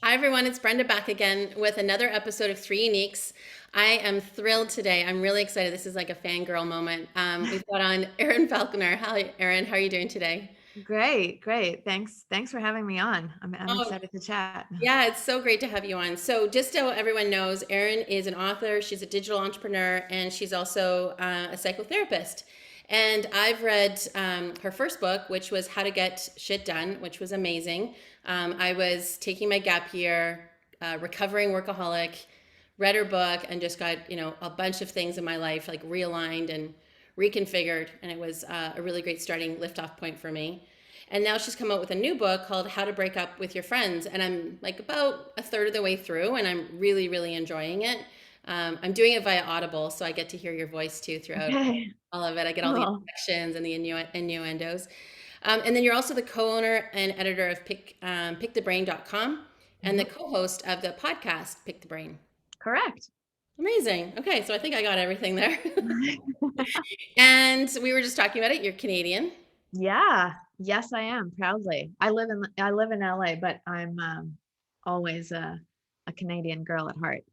Hi, everyone. It's Brenda back again with another episode of Three Uniques. I am thrilled today. I'm really excited. This is like a fangirl moment. We've got on Erin Falconer. Hi, Erin. How are you doing today? Great, great. Thanks for having me on. I'm Oh, excited to chat. yeah, it's so great to have you on. So, just so everyone knows, Erin is an author, she's a digital entrepreneur, and she's also a psychotherapist. And I've read her first book, which was How to Get Shit Done, which was amazing. I was taking my gap year, recovering workaholic, read her book, and just got, a bunch of things in my life like realigned and reconfigured. And it was a really great starting liftoff point for me. And now she's come out with a new book called How to Break Up with Your Friends. And I'm like about a third of the way through, and I'm really, really enjoying it. I'm doing it via Audible, so I get to hear your voice too throughout Okay, all of it. I get all the cool. inflections and the innuendos. And then you're also the co-owner and editor of pickthebrain.com and the Mhm. co-host of the podcast Pick the Brain. Correct. Amazing. Okay, so I think I got everything there. And we were just talking about it. You're Canadian. Yeah. Yes, I am proudly. I live in LA, but I'm always a Canadian girl at heart.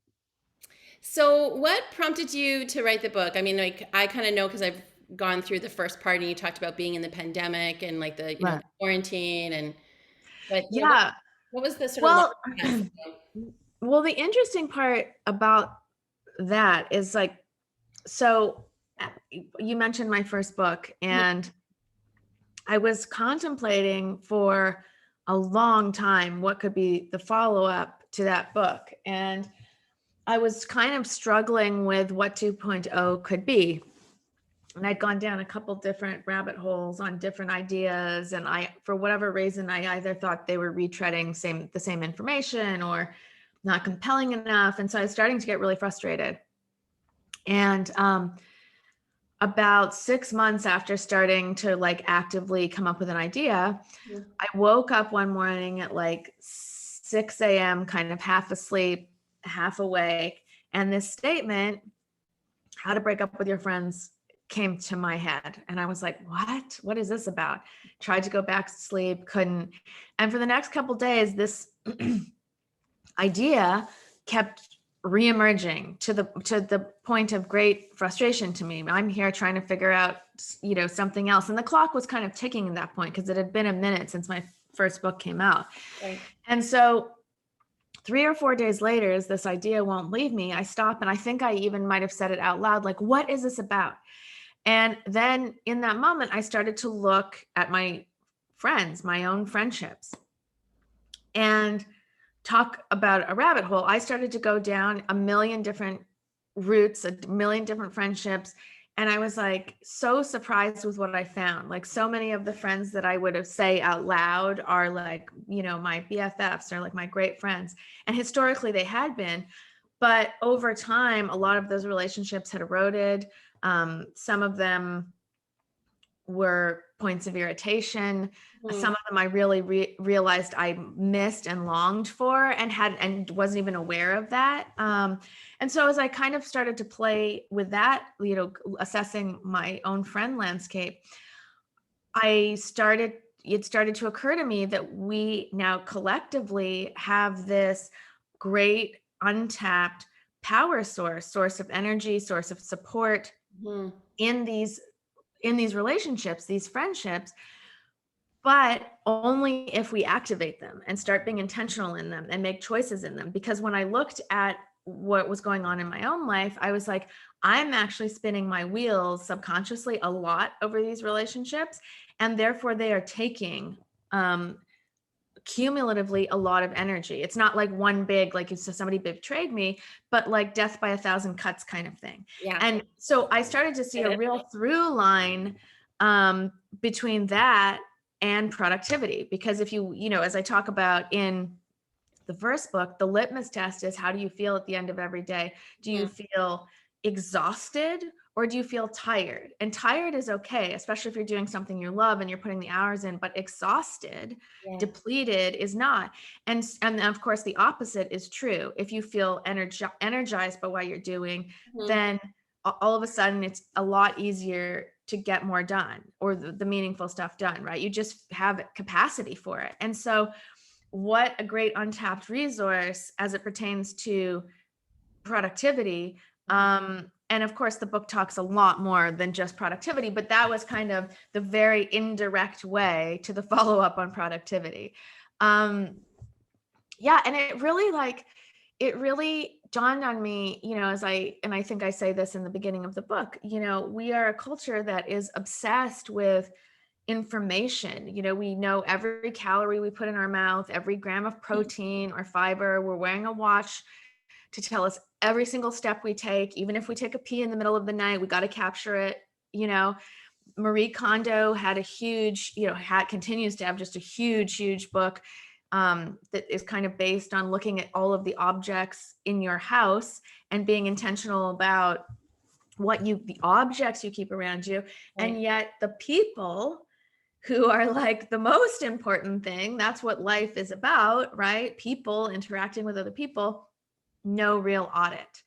So, what prompted you to write the book? I mean, like, I kind of know because I've gone through the first part, and you talked about being in the pandemic and like the, Right. the quarantine, and but Yeah. what was the sort of Well, launching pad for you? well, the interesting part about that is like, so you mentioned my first book, Mhm. and I was contemplating for a long time what could be the follow-up to that book. And I was kind of struggling with what 2.0 could be. And I'd gone down a couple different rabbit holes on different ideas. And for whatever reason, I either thought they were retreading the same information or not compelling enough. And so I was starting to get really frustrated. And about 6 months after starting to like actively come up with an idea, I woke up one morning at like 6 a.m., kind of half asleep, half awake. And this statement, how to break up with your friends, came to my head. And I was like, what? What is this about? Tried to go back to sleep, couldn't. And for the next couple days, this idea kept reemerging to the point of great frustration to me. I'm here trying to figure out, something else. And the clock was kind of ticking at that point because it had been a minute since my first book came out. Right. And so 3 or 4 days later, as this idea won't leave me, I stop and I think I even might have said it out loud, like, what is this about? And then in that moment, I started to look at my friends, my own friendships, and talk about a rabbit hole. I started to go down a million different routes, a million different friendships. And I was like so surprised with what I found. Like so many of the friends that I would have say out loud are like, my BFFs or like my great friends. And historically they had been, but over time, a lot of those relationships had eroded. Some of them were points of irritation. Mhm. Some of them I really realized I missed and longed for and wasn't even aware of that. And so as I kind of started to play with that, assessing my own friend landscape, it started to occur to me that we now collectively have this great untapped power source of energy, source of support Mhm. in these relationships, these friendships, but only if we activate them and start being intentional in them and make choices in them. Because when I looked at what was going on in my own life, I was like, I'm actually spinning my wheels subconsciously a lot over these relationships. And therefore, they are taking cumulatively a lot of energy. It's not like one big, like if somebody betrayed me, but like death by a thousand cuts kind of thing. Yeah. And so I started to see Get a it? real through line between that and productivity. Because if as I talk about in the first book, the litmus test is, how do you feel at the end of every day? Do you Mhm. feel exhausted or do you feel tired? And tired is okay, especially if you're doing something you love and you're putting the hours in, but exhausted, Yeah. depleted is not. And of course the opposite is true. If you feel energized by what you're doing, Mhm. then all of a sudden it's a lot easier to get more done, or the meaningful stuff done, right? You just have capacity for it. And so what a great untapped resource as it pertains to productivity. And of course, the book talks a lot more than just productivity, but that was kind of the very indirect way to the follow-up on productivity. Yeah, and it really dawned on me, and I think I say this in the beginning of the book, we are a culture that is obsessed with information. We know every calorie we put in our mouth, every gram of protein or fiber. We're wearing a watch to tell us every single step we take. Even if we take a pee in the middle of the night, we got to capture it. Marie Kondo had a huge, continues to have just a huge book that is kind of based on looking at all of the objects in your house and being intentional about the objects you keep around you. Right. And yet the people who are like the most important thing, that's what life is about, right? People interacting with other people, no real audit.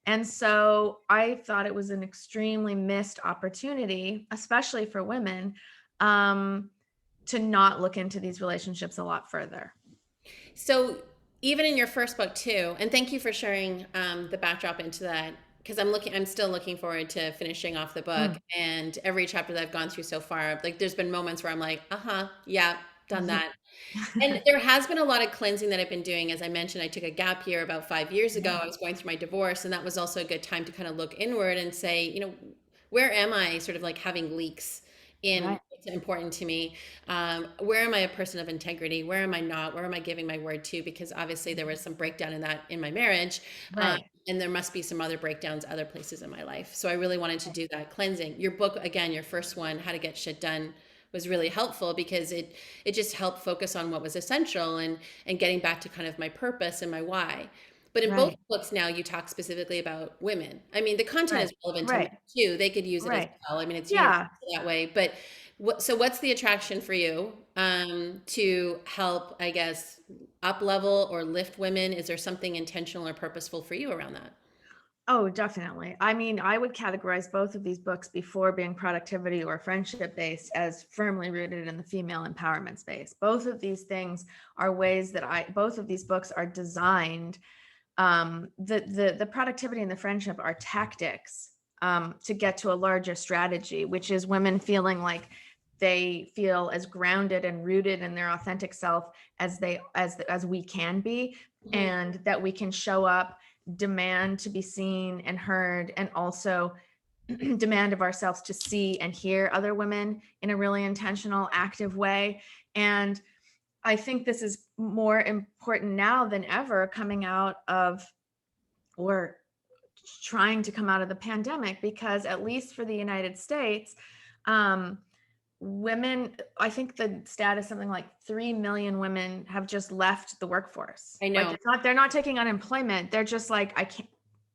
And so I thought it was an extremely missed opportunity, especially for women, to not look into these relationships a lot further. So even in your first book too, and thank you for sharing the backdrop into that, because I'm still looking forward to finishing off the book. And every chapter that I've gone through so far, like there's been moments where I'm like, yeah, done that. And there has been a lot of cleansing that I've been doing. As I mentioned, I took a gap year about 5 years ago. I was going through my divorce, and that was also a good time to kind of look inward and say, where am I sort of like having leaks in Right. what's important to me? Where am I a person of integrity? Where am I not? Where am I giving my word to? Because obviously there was some breakdown in that in my marriage. Right. And there must be some other breakdowns other places in my life. So I really wanted to do that cleansing. Your book, again, your first one, How to Get Shit Done, was really helpful because it just helped focus on what was essential and getting back to kind of my purpose and my why. But in both Right. books now, you talk specifically about women. I mean, the content Right. is relevant to men Right. too. They could use it as Right. well. I mean, it's universal Yeah. that way. But so what's the attraction for you to help, I guess, up level or lift women? Is there something intentional or purposeful for you around that? Oh, definitely. I mean, I would categorize both of these books before being productivity or friendship based as firmly rooted in the female empowerment space. Both of these things are ways that both of these books are designed. The productivity and the friendship are tactics to get to a larger strategy, which is women feeling like they feel as grounded and rooted in their authentic self as we can be, Mhm. and that we can show up, demand to be seen and heard, and also demand of ourselves to see and hear other women in a really intentional, active way. And I think this is more important now than ever, coming out of, or trying to come out of, the pandemic, because at least for the United States, um, women, I think the stat is something like 3 million women have just left the workforce. I Like know. they're not taking unemployment. They're just like, I can't,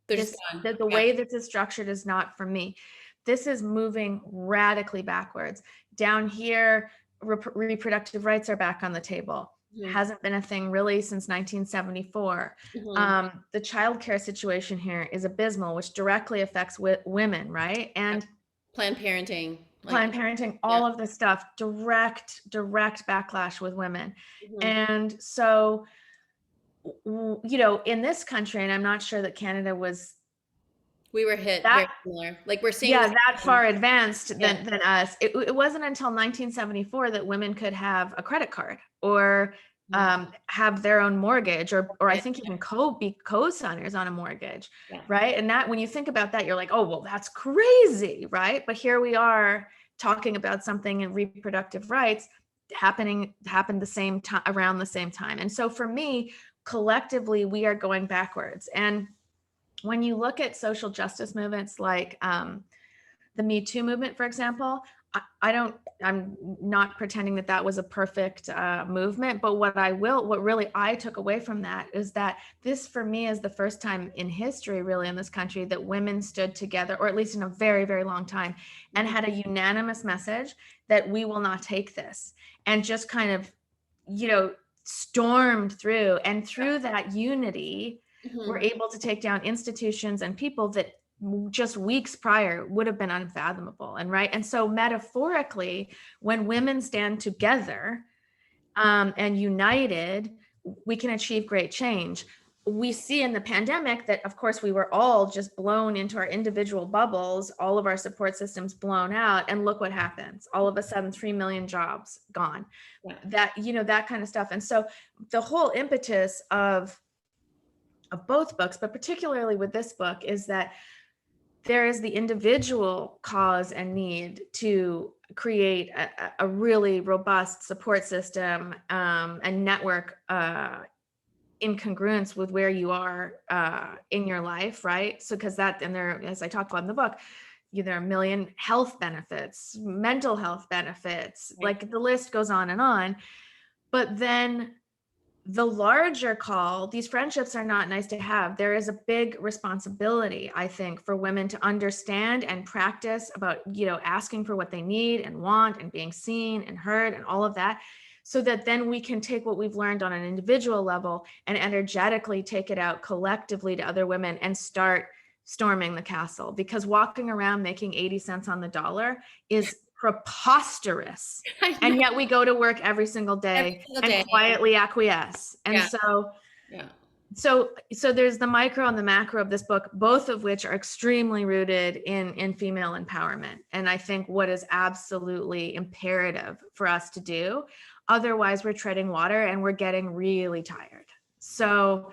They're just gone. the Yeah. way that this is structured is not for me. This is moving radically backwards. Down here, reproductive rights are back on the table. Mhm. Hasn't been a thing really since 1974. Mhm. The childcare situation here is abysmal, which directly affects women, right? And Planned Parenting, like, Planned Parenting, yeah. all of this stuff, direct backlash with women. Mhm. And so, in this country, and I'm not sure that Canada was We were hit that, very similar. Like we're seeing yeah, this that happen. far advanced Yeah. than us. It wasn't until 1974 that women could have a credit card, or Mhm. have their own mortgage, or I Right. think even be co-signers on a mortgage, Yeah. right? And that, when you think about that, you're like, oh, well, that's crazy, right? But here we are talking about something in reproductive rights happened the same time, around the same time. And so for me, collectively, we are going backwards. And when you look at social justice movements like the Me Too movement, for example, I'm not pretending that that was a perfect movement, but what really I took away from that is that this, for me, is the first time in history, really, in this country, that women stood together, or at least in a very, very long time, and Mhm. had a unanimous message that we will not take this, and just kind of, stormed through. And through that unity, we're Mhm. able to take down institutions and people that just weeks prior would have been unfathomable. And so metaphorically, when women stand together, and united, we can achieve great change. We see in the pandemic that, of course, we were all just blown into our individual bubbles, all of our support systems blown out, and look what happens. All of a sudden, 3 million jobs gone. Yeah. That, that kind of stuff. And so the whole impetus of both books, but particularly with this book, is that there is the individual cause and need to create a really robust support system and network in congruence with where you are in your life, right? So because that, and there, as I talked about in the book, there are a million health benefits, mental health benefits, Right. like the list goes on and on. But then the larger call, these friendships are not nice to have. There is a big responsibility, I think, for women to understand and practice about, asking for what they need and want and being seen and heard and all of that, so that then we can take what we've learned on an individual level and energetically take it out collectively to other women and start storming the castle. Because walking around making 80 cents on the dollar is preposterous. I And know. yet we go to work every single Every day single and day. quietly acquiesce. And Yeah. so Yeah. so there's the micro and the macro of this book, both of which are extremely rooted in female empowerment. And I think what is absolutely imperative for us to do, otherwise we're treading water and we're getting really tired. So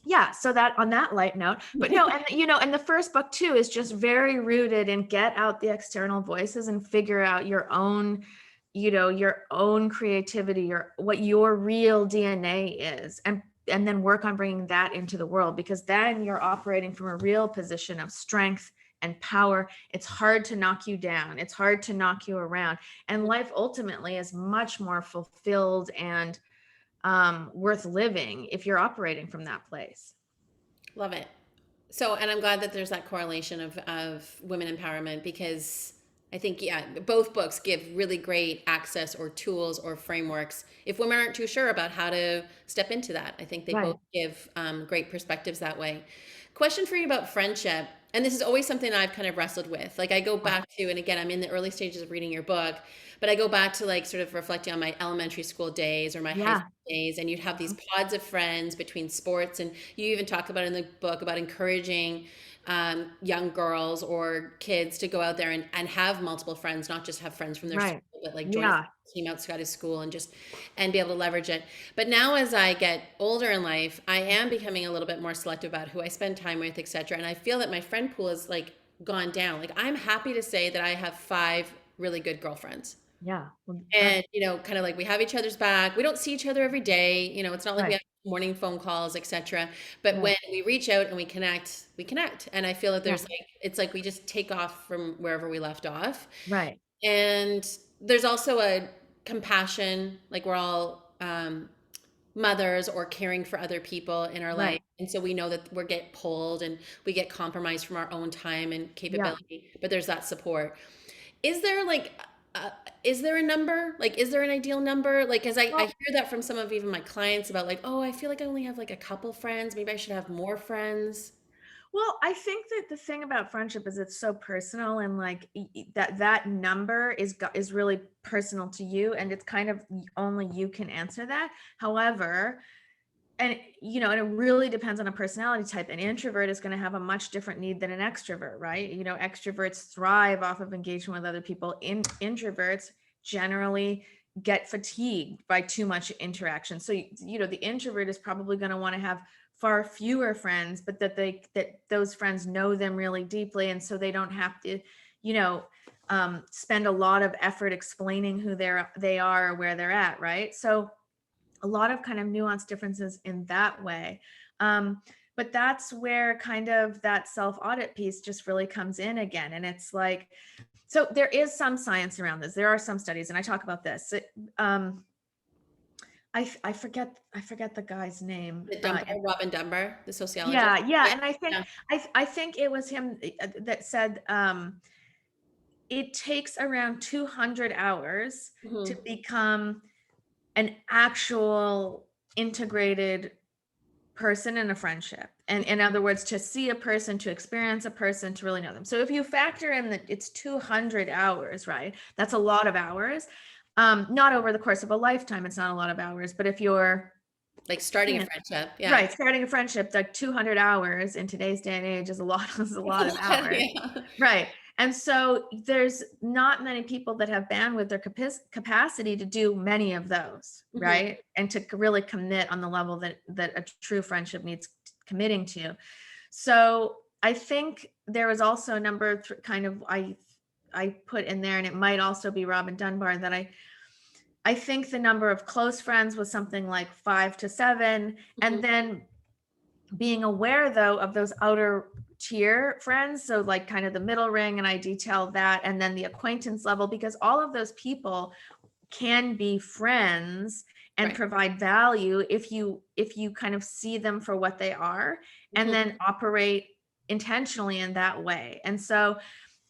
yeah, so that, on that light note, but no, and and the first book too is just very rooted in get out the external voices and figure out your own, your own creativity, or what your real DNA is, and then work on bringing that into the world, because then you're operating from a real position of strength and power. It's hard to knock you down. It's hard to knock you around. And life ultimately is much more fulfilled and worth living if you're operating from that place. Love it. So, and I'm glad that there's that correlation of women empowerment, because I think, yeah, both books give really great access or tools or frameworks if women aren't too sure about how to step into that. I think they both Right. give great perspectives that way. Question for you about friendship. And this is always something that I've kind of wrestled with. Like I go back to, and again, I'm in the early stages of reading your book, but I go back to like sort of reflecting on my elementary school days or my high Yeah. school days, and you'd have these pods of friends between sports, and you even talk about in the book about encouraging young girls or kids to go out there and have multiple friends, not just have friends from their Right. school, but like join a Yeah. team outside of school and just and be able to leverage it. But now as I get older in life, I am becoming a little bit more selective about who I spend time with, etc. And I feel that my friend pool is like gone down. Like I'm happy to say that I have 5 really good girlfriends. Yeah. Well, And, kind of like we have each other's back. We don't see each other every day. It's not like we right. have morning phone calls, etc. But Right. when we reach out and we connect, we connect. And I feel that Yeah. there's like, it's like we just take off from wherever we left off. Right. And there's also a compassion, like we're all mothers or caring for other people in our life. Right. And so we know that we get pulled and we get compromised from our own time and Yeah. capability, but there's that support. Is there like, uh, is there a number? Like, is there an ideal number? Like, because I Well, hear that from some of even my clients about like, oh, I feel like I only have like a couple friends. Maybe I should have more friends. I think that the thing about friendship is it's so personal, and like that number is really personal to you, and it's kind of only you can answer that. However, and and it really depends on a personality type. An introvert is going to have a much different need than an extrovert, right? Extroverts thrive off of engagement with other people. Introverts generally get fatigued by too much interaction. So the introvert is probably going to want to have far fewer friends, but that those friends know them really deeply, and so they don't have to you know spend a lot of effort explaining who they are or where they're at, right? So a lot of kind of nuanced differences in that way. But that's where kind of that self-audit piece just really comes in again. And it's like, so there is some science around this. There are some studies, and I talk about this. I forget the guy's name. The Dunbar, Robin Dunbar, the sociologist. Yeah, yeah. Yeah, And I think it was him that said it takes around 200 hours yeah. to become an actual integrated person in a friendship. And in other words, to see a person, to experience a person, to really know them. So if you factor in that it's 200 hours, right? That's a lot of hours. Not over the course of a lifetime. It's not a lot of hours, but if you're, Like starting a yeah, friendship. Yeah. right, starting a friendship, like 200 hours in today's day and age is a lot, is a It's a lot of lot. hours. Yeah. Right. And so there's not many people that have bandwidth or capacity to do many of those, Mhm. right? And to really commit on the level that a true friendship needs committing to. So I think there was also a number kind of I put in there, and it might also be Robin Dunbar, that I think the number of close friends was something like 5 to 7, Mhm. and then being aware though of those outer tier friends, so like kind of the middle ring, and I detailed that, and then the acquaintance level, because all of those people can be friends and Right. provide value if you kind of see them for what they are, and Mhm. then operate intentionally in that way. And so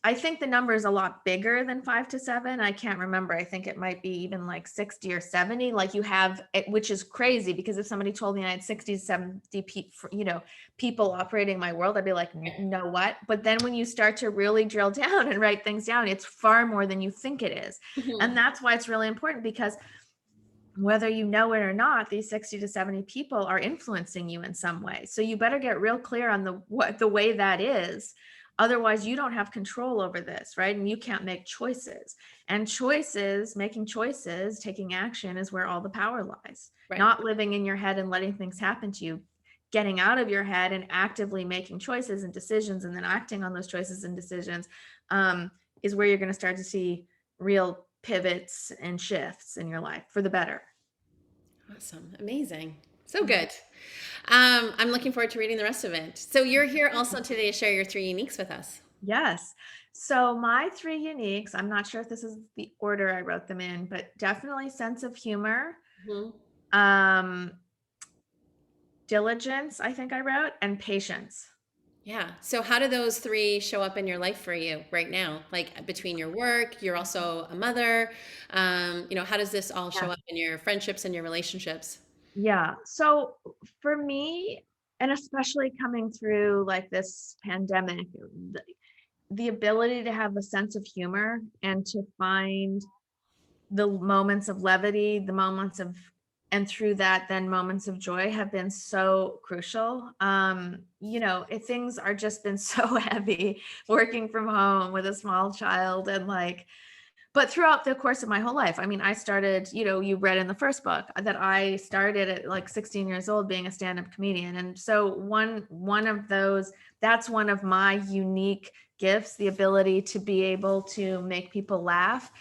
I think the number is a lot bigger than 5 to 7. I can't remember. I think it might be even like 60 or 70. Like you have, which is crazy, because if somebody told me I had 60 to 70 people operating my world, I'd be like, no, what? But then when you start to really drill down and write things down, it's far more than you think it is. Mhm. And that's why it's really important, because whether you know it or not, these 60 to 70 people are influencing you in some way. So you better get real clear on the way that is. Otherwise, you don't have control over this, right? And you can't make choices. And making choices, taking action is where all the power lies. Right. Not living in your head and letting things happen to you. Getting out of your head and actively making choices and decisions, and then acting on those choices and decisions, is where you're going to start to see real pivots and shifts in your life for the better. Awesome. Amazing. So good. I'm looking forward to reading the rest of it. So you're here also today to share your three uniques with us. Yes. So my three uniques, I'm not sure if this is the order I wrote them in, but definitely sense of humor, Mhm. um, diligence, I think I wrote, and patience. Yeah. So how do those three show up in your life for you right now? Like between your work, you're also a mother. How does this all Yeah. show up in your friendships and your relationships? Yeah. So for me, and especially coming through like this pandemic, the ability to have a sense of humor and to find the moments of levity, the moments of, and through that, then moments of joy have been so crucial. If things are just been so heavy working from home with a small child, and like, but throughout the course of my whole life, I mean, I started, you read in the first book that I started at like 16 years old being a stand-up comedian. And so one of those, that's one of my unique gifts, the ability to be able to make people laugh.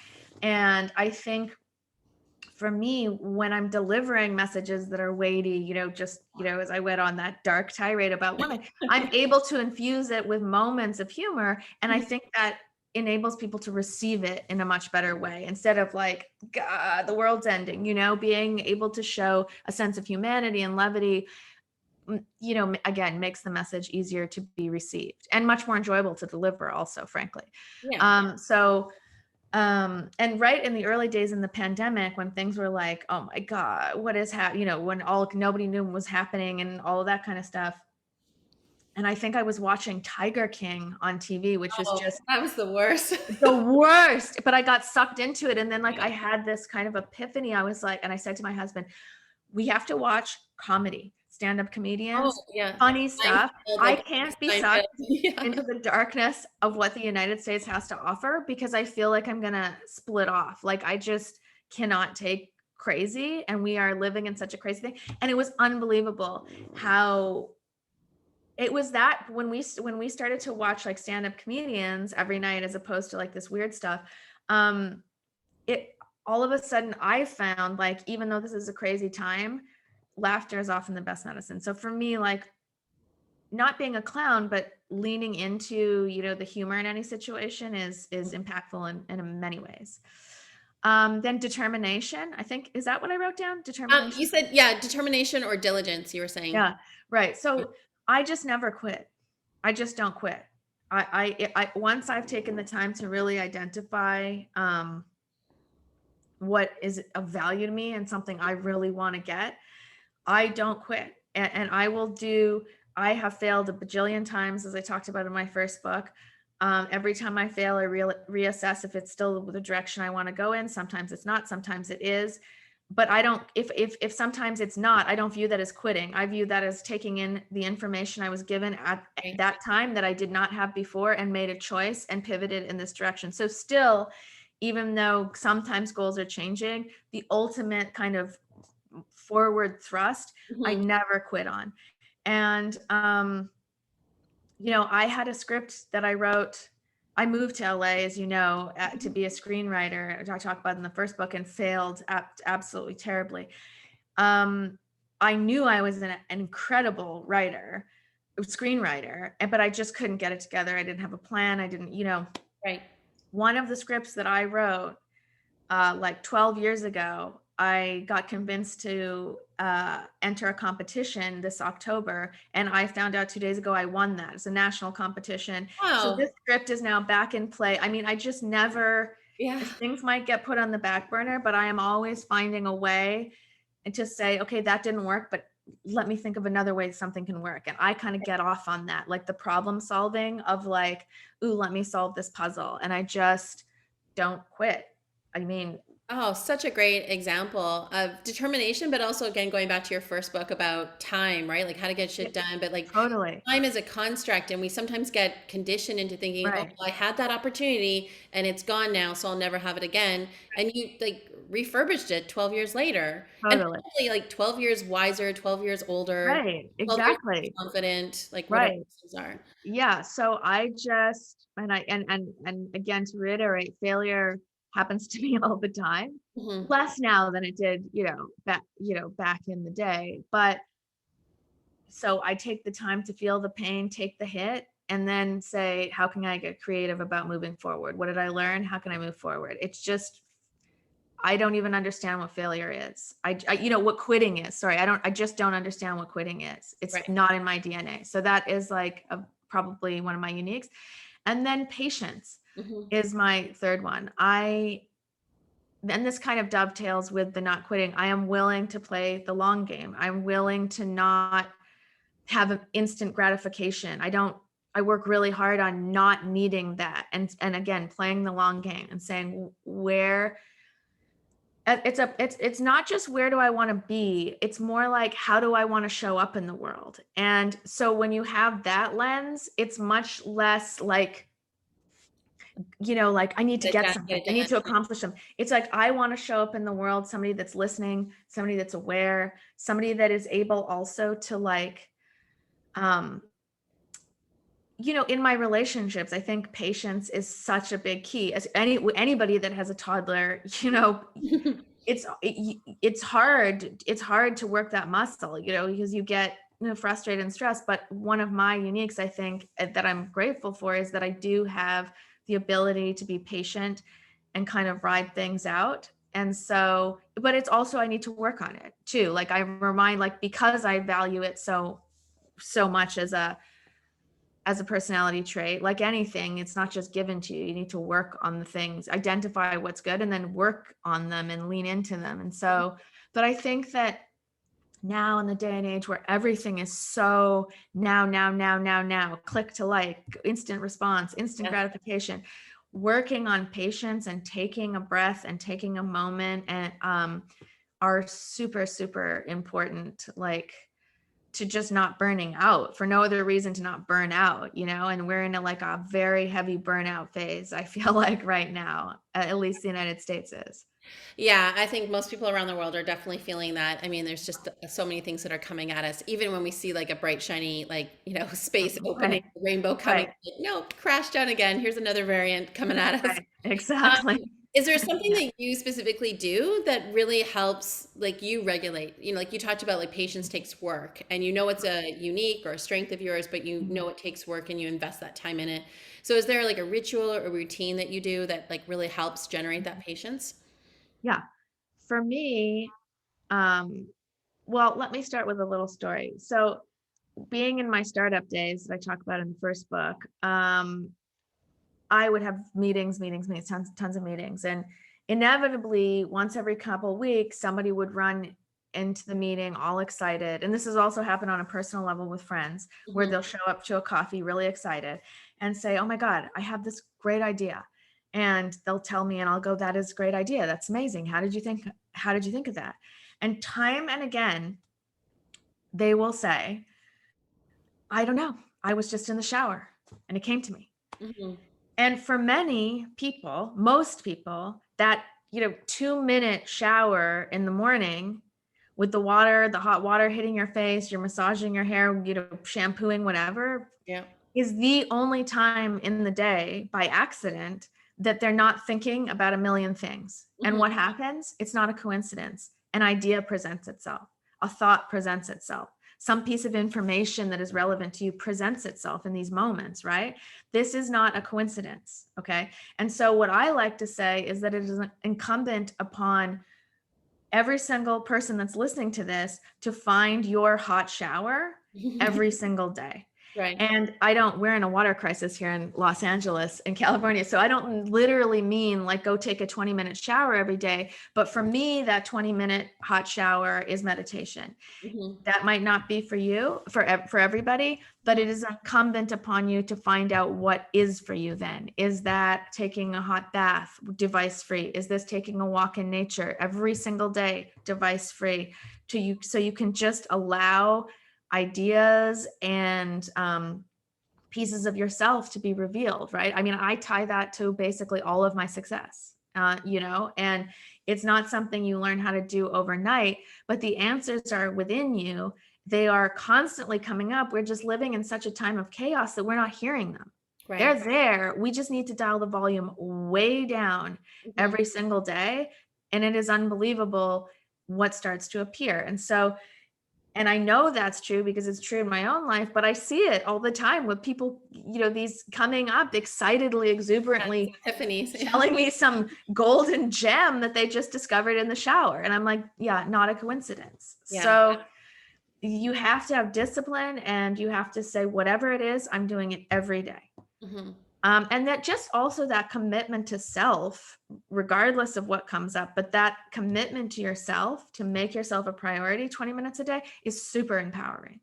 And I think for me, when I'm delivering messages that are weighty, as I went on that dark tirade about women, I'm able to infuse it with moments of humor. And I think that enables people to receive it in a much better way, instead of like, God, the world's ending, being able to show a sense of humanity and levity, again, makes the message easier to be received and much more enjoyable to deliver also, frankly. Yeah. So and right in the early days in the pandemic, when things were like, oh my God, what is happening, when nobody knew what was happening and all of that kind of stuff. And I think I was watching Tiger King on TV, which was Oh, just that was the worst. the worst, but I got sucked into it. And then like I had this kind of epiphany. I was like, and I said to my husband, we have to watch comedy, stand-up Oh, comedians, yeah. funny stuff. Seinfeld, I like can't be Seinfeld. sucked Yeah. into the darkness of what the United States has to offer, because I feel like I'm gonna split off. Like I just cannot take crazy, and we are living in such a crazy thing. And it was unbelievable how it was that when we started to watch like stand-up comedians every night, as opposed to like this weird stuff, um it all of a sudden I found, like, even though this is a crazy time, laughter is often the best medicine. So for me, like, not being a clown, but leaning into, the humor in any situation is impactful in many ways. Then determination, I think, is that what I wrote down? You Determination. said, yeah, determination or diligence, you were saying. Yeah, right. So I just never quit. I just don't quit. I once I've taken the time to really identify what is of value to me and something I really want to get, I don't quit. And I have failed a bajillion times, as I talked about in my first book. Every time I fail, I reassess if it's still the direction I want to go in. Sometimes it's not, sometimes it is. But I don't, if sometimes it's not, I don't view that as quitting. I view that as taking in the information I was given at Right. that time that I did not have before, and made a choice and pivoted in this direction. So still, even though sometimes goals are changing, the ultimate kind of forward thrust, I Mhm. never quit on. And, I had a script that I wrote. I moved to LA, as you know, to be a screenwriter, which I talk about in the first book, and failed absolutely terribly. I knew I was an incredible writer, screenwriter, but I just couldn't get it together. I didn't have a plan. I didn't, Right. one of the scripts that I wrote like 12 years ago, I got convinced to enter a competition this October. And I found out 2 days ago I won that. It's a national competition. So Wow. this script is now back in play. I mean, I just never, Yeah. things might get put on the back burner, but I am always finding a way and to say, okay, that didn't work, but let me think of another way something can work. And I kind of get off on that, like the problem solving of like, ooh, let me solve this puzzle. And I just don't quit. I mean, Oh, such a great example of determination, but also again going back to your first book about time, right? Like how to get yeah, shit done. But like totally. time is a construct, and we sometimes get conditioned into thinking, oh, Right. well, I had that opportunity and it's gone now, so I'll never have it again. And you like refurbished it 12 years later. And Totally. hopefully like 12 years wiser, 12 years older, Right. 12 years Exactly. more confident, like whatever Right. those are. Yeah. So I just, and again, to reiterate, failure happens to me all the time. Mhm. Less now than it did, back in the day. But so I take the time to feel the pain, take the hit, and then say, how can I get creative about moving forward? What did I learn? How can I move forward? It's just, I don't even understand what failure is. What quitting is. Sorry, I just don't understand what quitting is. It's Right. not in my DNA. So that is like probably one of my uniques. And then patience Hmm. is my third one. And this kind of dovetails with the not quitting. I am willing to play the long game. I'm willing to not have an instant gratification. I work really hard on not needing that. And again, playing the long game and saying where it's not just where do I want to be, it's more like how do I want to show up in the world. And so when you have that lens, it's much less like, like I need to Get it get done, get something, it I need to done. accomplish something. It's like I want to show up in the world, somebody that's listening, somebody that's aware, somebody that is able also to like, um in my relationships, I think patience is such a big key. As anybody that has a toddler, it's hard. It's hard to work that muscle, because you get frustrated and stressed. But one of my uniques, I think, that I'm grateful for is that I do have the ability to be patient and kind of ride things out. And so, but it's also I need to work on it too. Like I remind, like because I value it so much as a personality trait, like anything, it's not just given to you. You need to work on the things, identify what's good, and then work on them and lean into them. And so, but I think that now in the day and age where everything is so now, click to like, instant response, instant Yeah. gratification, working on patience and taking a breath and taking a moment and are super, super important. Like, to just not burning out for no other reason to not burn out, and we're in like a very heavy burnout phase, I feel like right now, at least the United States is. Yeah, I think most people around the world are definitely feeling that. I mean, there's just so many things that are coming at us. Even when we see like a bright, shiny, like, space opening, Right, rainbow coming, right, like, no, crash down again. Here's another variant coming at us. right, exactly. Is there something Yeah. that you specifically do that really helps like you regulate? Like you talked about like patience takes work and it's a unique or a strength of yours, but you know Mhm. it takes work and you invest that time in it. So is there like a ritual or a routine that you do that like really helps generate that patience? Yeah, for me, um well, let me start with a little story. So being in my startup days that I talk about in the first book, I would have meetings, tons of meetings. And inevitably, once every couple of weeks, somebody would run. into the meeting all excited. And this has also happened on a personal level with friends where they'll show up to a coffee really excited and say, oh my God, I have this great idea. And they'll tell me and I'll go, that is a great idea. That's amazing. How did you think of that? And time and again, they will say, I don't know. I was just in the shower and it came to me. Mm-hmm. And for many people, most people, that, 2-minute shower in the morning with the hot water hitting your face, you're massaging your hair, shampooing, whatever, Yeah. is the only time in the day by accident that they're not thinking about a million things. And what happens? It's not a coincidence. An idea presents itself. A thought presents itself. Some piece of information that is relevant to you presents itself in these moments, right? This is not a coincidence, okay? And so what I like to say is that it is incumbent upon every single person that's listening to this to find your hot shower every single day. Right. And we're in a water crisis here in Los Angeles in California. So I don't literally mean like go take a 20-minute shower every day. But for me, that 20-minute hot shower is meditation. That might not be for you, for everybody, but it is incumbent upon you to find out what is for you then. Is that taking a hot bath, device free? Is this taking a walk in nature every single day, device free, so you can just allow ideas and pieces of yourself to be revealed, right? I mean, I tie that to basically all of my success, and it's not something you learn how to do overnight, but the answers are within you. They are constantly coming up. We're just living in such a time of chaos that we're not hearing them. Right. They're there. We just need to dial the volume way down every single day. And it is unbelievable what starts to appear. And I know that's true because it's true in my own life, but I see it all the time with people, these coming up excitedly, exuberantly, telling me some golden gem that they just discovered in the shower. And I'm like, yeah, not a coincidence. Yeah. So you have to have discipline and you have to say, whatever it is, I'm doing it every day. And that just also that commitment to self, regardless of what comes up, but that commitment to yourself to make yourself a priority 20 minutes a day is super empowering.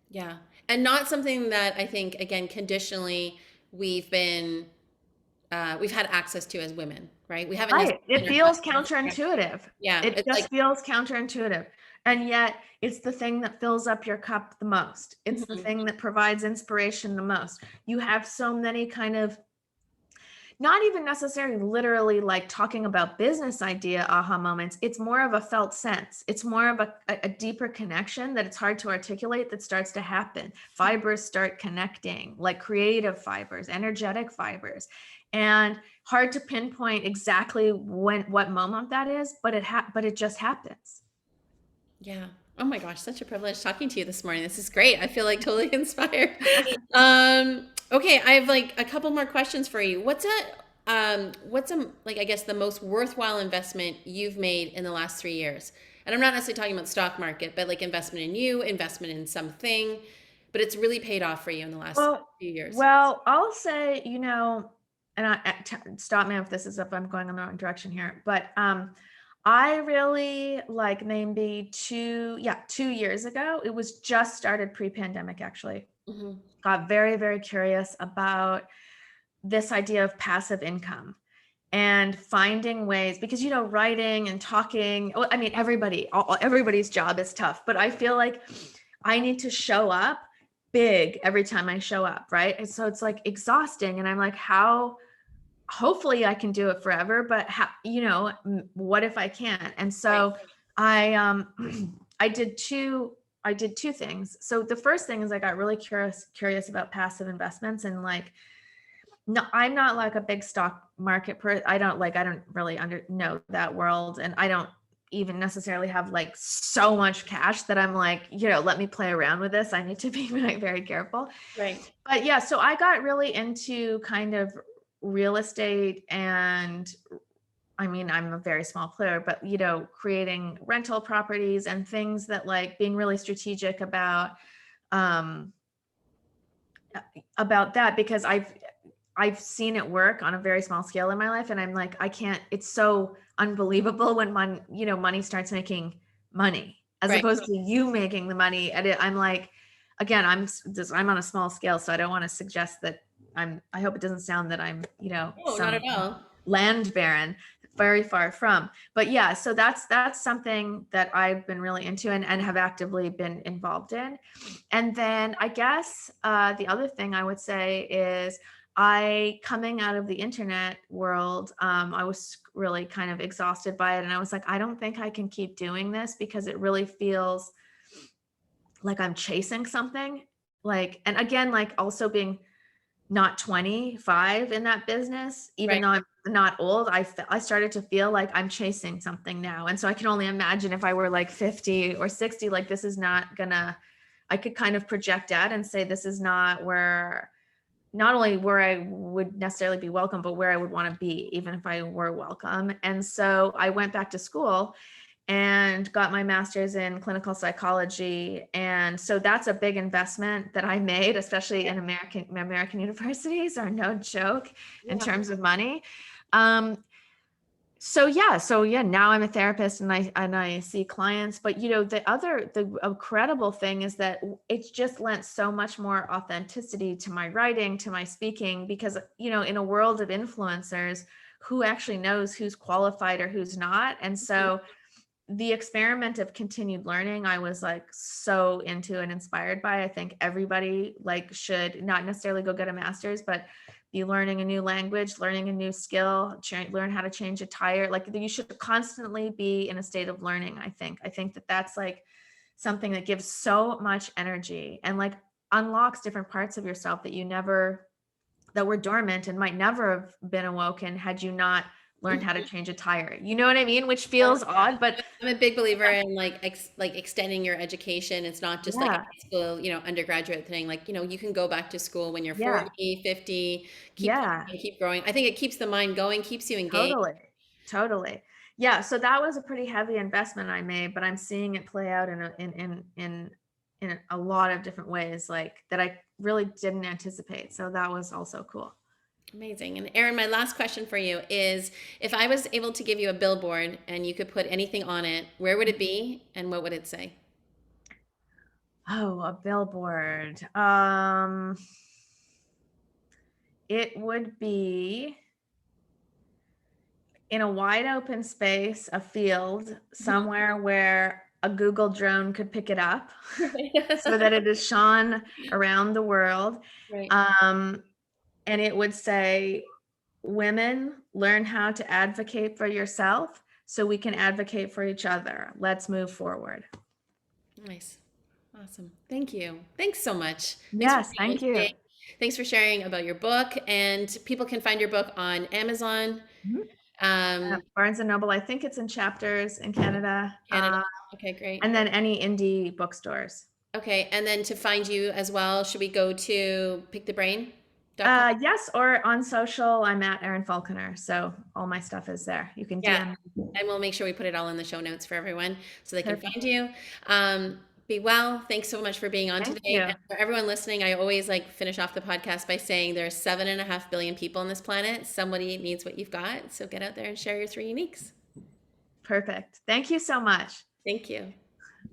Yeah. And not something that I think, again, conditionally we've had access to as women, right? We haven't. Right. It feels counterintuitive. Yeah. It just feels counterintuitive. And yet it's the thing that fills up your cup the most. It's the thing that provides inspiration the most. You have so many kind of, not even necessarily literally like talking about business idea aha moments. It's more of a felt sense. It's more of a deeper connection that it's hard to articulate that starts to happen. Fibers start connecting, like creative fibers, energetic fibers, and hard to pinpoint exactly what moment that is, but it just happens. Yeah. Oh my gosh, such a privilege talking to you this morning. This is great. I feel like totally inspired. Okay, I have like a couple more questions for you. What's like, I guess the most worthwhile investment you've made in the last 3 years? And I'm not necessarily talking about stock market, but like investment in you, investment in something, but it's really paid off for you in the last few years. Well, I'll say, and stop me if I'm going in the wrong direction here, but I really like maybe 2 years ago, it was just started pre-pandemic actually. Got very, very curious about this idea of passive income and finding ways, because, writing and talking, I mean, everybody's job is tough, but I feel like I need to show up big every time I show up. Right. And so it's like exhausting. And I'm like, hopefully I can do it forever, but what if I can't? And so I did two things. So the first thing is I got really curious about passive investments, and like, no, I'm not like a big stock market I don't really know that world. And I don't even necessarily have like so much cash that I'm like, let me play around with this. I need to be very careful. Right. But yeah, so I got really into kind of real estate, and I mean, I'm a very small player, but creating rental properties and things that, like, being really strategic about that, because I've seen it work on a very small scale in my life. And I'm like, it's so unbelievable when money starts making money as Right. opposed to you making the money. And I'm like, again, I'm on a small scale, so I don't want to suggest that I hope it doesn't sound that I'm, Oh, not some at all. land baron, very far from. But yeah, so that's something that I've been really into and have actively been involved in. And then I guess the other thing I would say is coming out of the internet world, I was really kind of exhausted by it. And I was like, I don't think I can keep doing this because it really feels like I'm chasing something. Like, and again, like also being not 25 in that business, even Right. though I'm not old, I started to feel like I'm chasing something now. And so I can only imagine if I were like 50 or 60, like this is not gonna, I could kind of project out and say, this is not not only where I would necessarily be welcome, but where I would want to be, even if I were welcome. And so I went back to school and got my master's in clinical psychology. And so that's a big investment that I made, especially in American universities are no joke in Yeah. terms of money. So yeah, now I'm a therapist and I see clients, but the incredible thing is that it's just lent so much more authenticity to my writing, to my speaking, because in a world of influencers, who actually knows who's qualified or who's not? And so the experiment of continued learning, I was like so into and inspired by. I think everybody like should not necessarily go get a master's, but be learning a new language, learning a new skill, learn how to change a tire. Like you should constantly be in a state of learning. I think that that's like something that gives so much energy and like unlocks different parts of yourself that were dormant and might never have been awoken had you not learned how to change a tire. You know what I mean? Which feels odd, but I'm a big believer in like extending your education. It's not just like a yeah, high school, undergraduate thing. Like, you can go back to school when you're yeah, 40, 50, keep yeah, learning, keep growing. I think it keeps the mind going, keeps you engaged. totally, totally. Yeah, so that was a pretty heavy investment I made, but I'm seeing it play out in a lot of different ways, like that I really didn't anticipate. So that was also cool. Amazing. And Erin, my last question for you is if I was able to give you a billboard and you could put anything on it, where would it be and what would it say? Oh, a billboard. It would be in a wide open space, a field somewhere where a Google drone could pick it up so that it is shone around the world. Right. Um, and it would say, women, learn how to advocate for yourself so we can advocate for each other. Let's move forward. Nice. Awesome. Thank you. Thanks so much. Thanks for Yes, being on thank you. today. Thanks for sharing about your book. And people can find your book on Amazon, Mhm. um, Barnes and Noble, I think it's in Chapters in Canada, Canada. Okay, great. and then any indie bookstores. Okay, and then to find you as well, should we go to pickthebrain.com? Yes, or on social, I'm at Erin Falconer. So all my stuff is there. You can Yeah, DM me. and we'll make sure we put it all in the show notes for everyone so they can Perfect. find you. Be well. Thanks so much for being on Thank today. you. And for everyone listening, I always like finish off the podcast by saying there's 7.5 billion people on this planet. Somebody needs what you've got. So get out there and share your three uniques. Perfect. Thank you so much. Thank you.